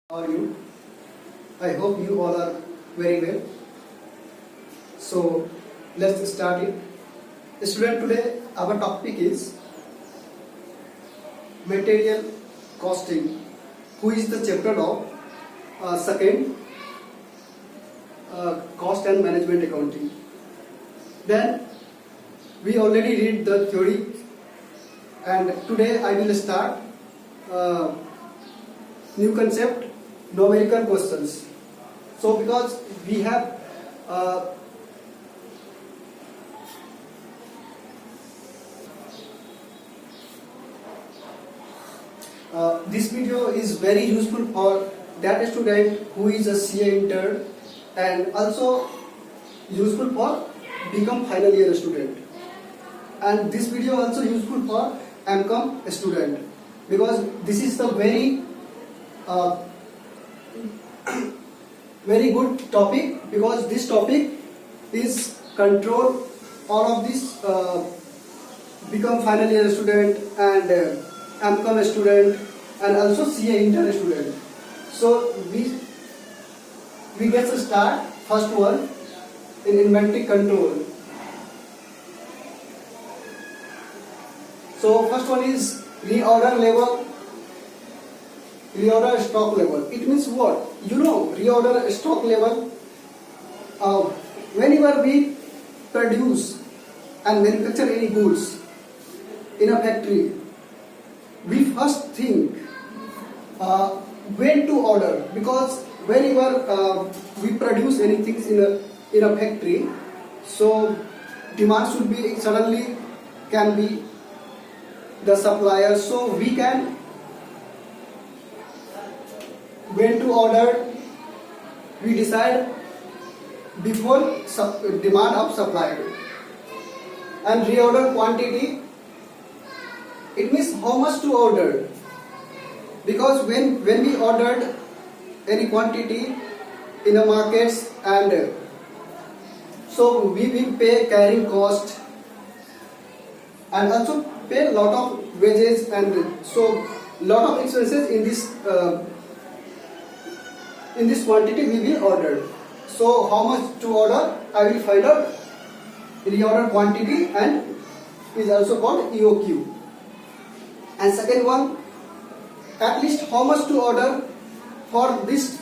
How are you? I hope you all are very well. So let's start it. Student, today our topic is material costing, who is the chapter of second cost and management accounting. Then we already read the theory, and today I will start new concept, numerical questions. So because we have this video is very useful for that student who is a CA intern, and also useful for become final year student, and this video also useful for MCOM student, because this is the very very good topic, because this topic is control all of this become final year student and MCOM student and also CA intern student. So we get to start first one in inventory control. So first one is reorder level, reorder stock level. It means what? You know, reorder stock level. Whenever we produce and manufacture any goods in a factory, we first think when to order, because whenever we produce anything in a factory, so demand should be suddenly can be the supplier, so we can when to order we decide before demand of supplier. And reorder quantity, it means how much to order, because when we ordered any quantity in the markets, and so we will pay carrying cost and also pay lot of wages, and so lot of expenses in this quantity we will order. So how much to order, I will find out reorder quantity, and is also called EOQ. And second one, at least how much to order for this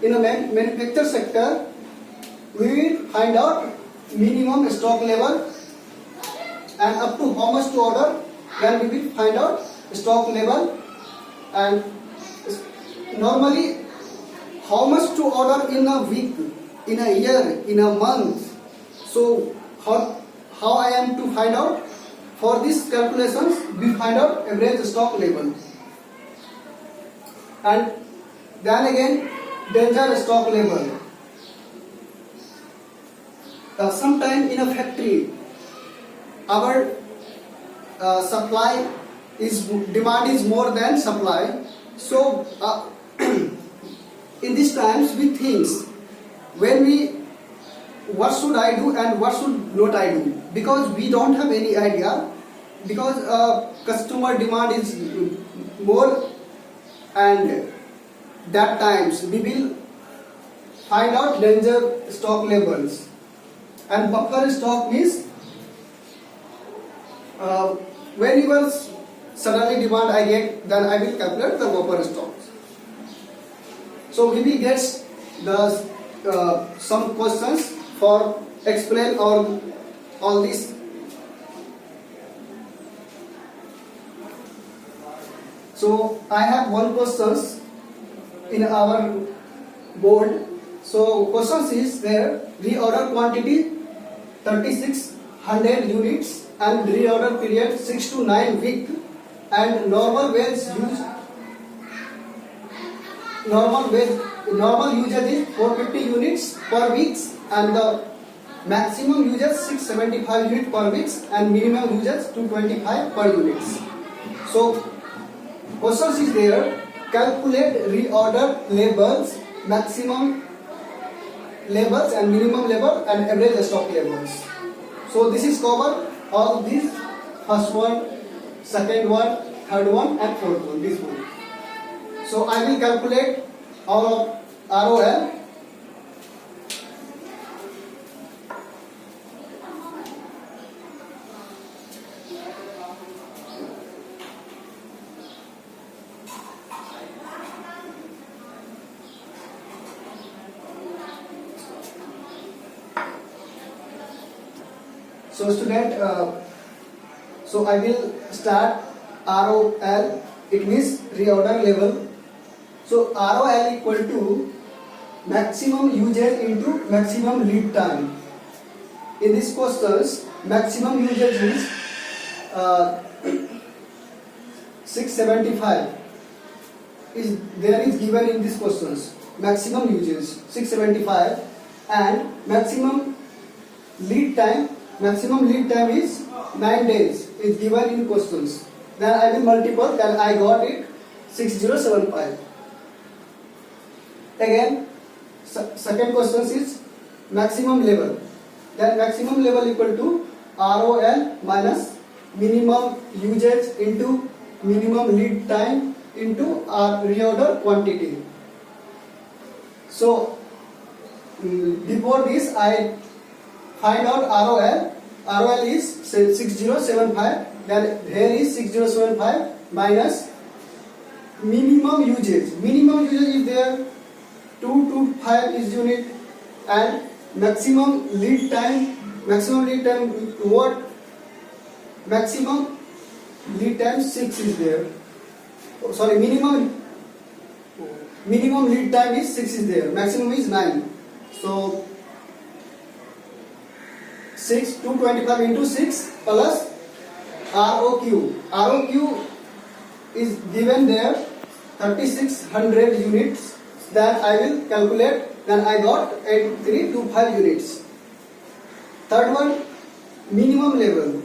in a manufacture sector, we will find out minimum stock level, and up to how much to order, then we will find out stock level. And normally how much to order in a week, in a year, in a month. So how I am to find out? For these calculations we find out average stock level. And then again danger stock level. Sometime in a factory our demand is more than supply, so in these times we think what should I do and what should not I do, because we don't have any idea, because customer demand is more, and that times we will find out danger stock levels. And buffer stock means whenever suddenly demand I get, then I will calculate the buffer stocks. So we will get the some questions for explain all this. So I have one questions in our board. So questions is there: reorder quantity 3600 units and reorder period 6 to 9 week, and normal usage is 450 units per week, and the maximum usage 675 units per week, and minimum usage 225 per units. So questions is there: calculate reorder levels, maximum levels and minimum level, and average stock levels. So this is cover all these: first one, second one, third one, and fourth one, this one. So I will calculate our ROL. So student, so I will start ROL. It means reorder level. So ROL equal to maximum usage into maximum lead time. In this questions, maximum usage is 675. Is there is given in this questions. Maximum usage 675 and maximum lead time. Maximum lead time is 9 days. Is given in questions. Then I will multiply. Then I got it 6075. Again, second question is maximum level. Then maximum level equal to ROL minus minimum usage into minimum lead time into our reorder quantity. So before this I find out ROL. ROL is 6075. Then here is 6075 minus minimum usage. Minimum usage is there 2 to 5 is unit and maximum lead time. Maximum lead time what? Maximum lead time 6 is there. Oh, sorry, minimum lead time is 6 is there. Maximum is 9. So 6 225 into 6 plus ROQ. ROQ is given there 3600 units. Then I will calculate. Then I got 8325 units. Third one, minimum level.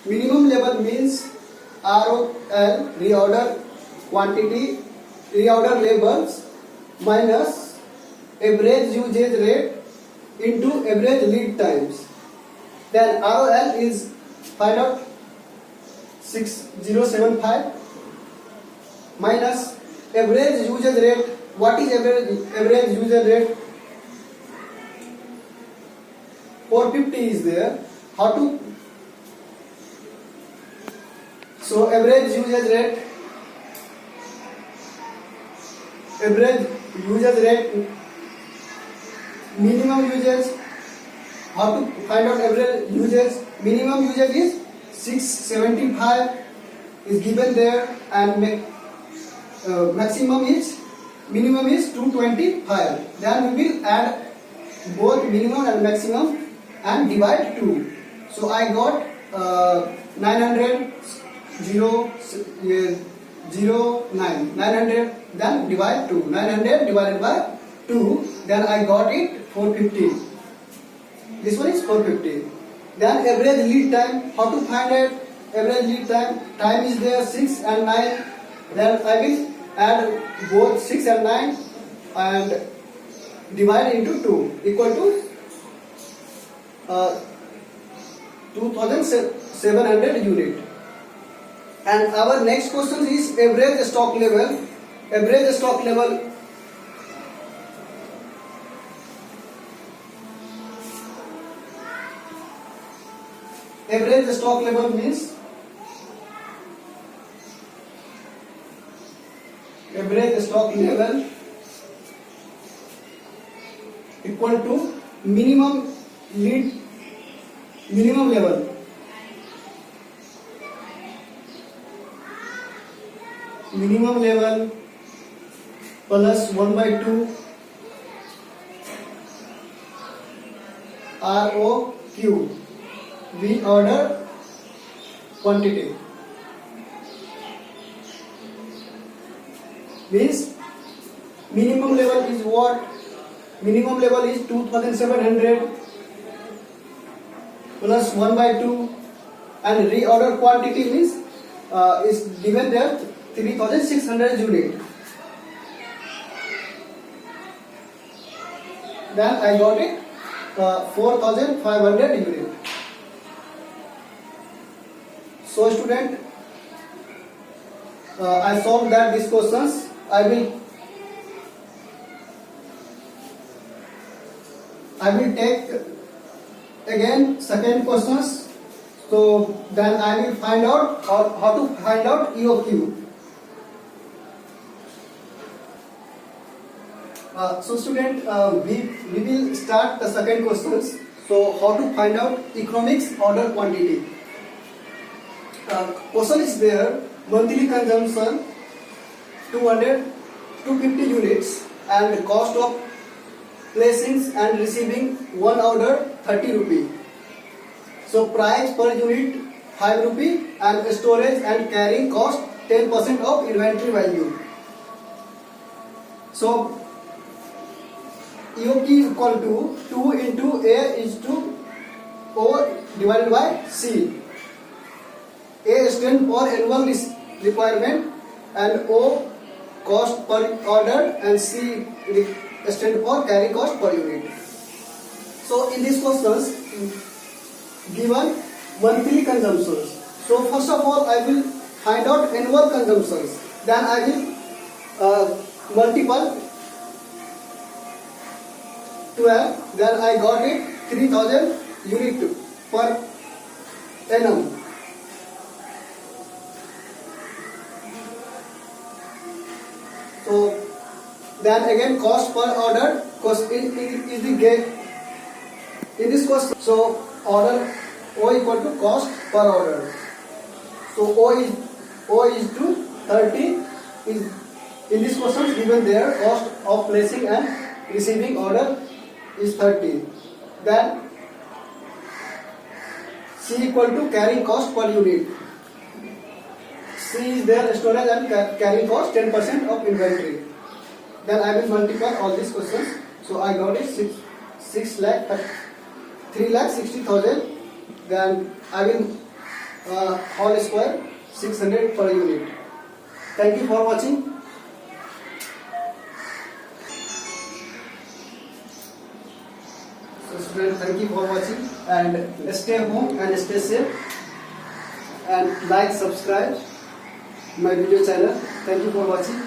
Minimum level means ROL reorder quantity, reorder levels minus average usage rate into average lead times. Then ROL is find out 6075 minus average usage rate. What is average usage rate? 450 is there. How to? So average usage rate. Average usage rate. Minimum usage. How to find out average usage? Minimum usage is 675 is given there and maximum is minimum is 225. Then we will add both minimum and maximum and divide 2. So I got 900 900 then divide 2. 900 divided by 2. Then I got it 450. This one is 450. Then average lead time. How to find it? Average lead time. Time is there 6 and 9. Then I will add both 6 and 9 and divide into 2 equal to 2700 unit. And our next question is average stock level. Average stock level. Average stock level means average stock level equal to minimum level. Minimum level plus 1 by 2 ROQ. We order quantity. Means minimum level is what? Minimum level is 2700 plus 1 by 2 and reorder quantity means is given there 3600 unit. Then I got it 4500 unit. So student, I solved that these questions. I will take again second questions. So then I will find out how to find out EOQ. So student, we will start the second questions. So how to find out economics order quantity. Question is there, monthly consumption 250 units and cost of placing and receiving one order 30 rupee. So price per unit 5 rupee and storage and carrying cost 10% of inventory value. So EOQ is equal to 2 into A is to O divided by C. A stands for annual requirement and O cost per order and C stands for carry cost per unit. So in these questions given monthly consumptions. So first of all I will find out annual consumptions. Then I will multiply 12. Then I got it 3000 unit per annum. So then again cost per order, cost is the gate in this cost. So order O equal to cost per order. So O is to 30 is in this question given there, cost of placing and receiving order is 30. Then C equal to carrying cost per unit. C is there, storage and carrying cost 10% of inventory. Then I will multiply all these questions. So I got it 3,60,000. Then I will whole square 600 per unit. Thank you for watching. So students, thank you for watching and stay home and stay safe and like, subscribe my video channel. Thank you for watching.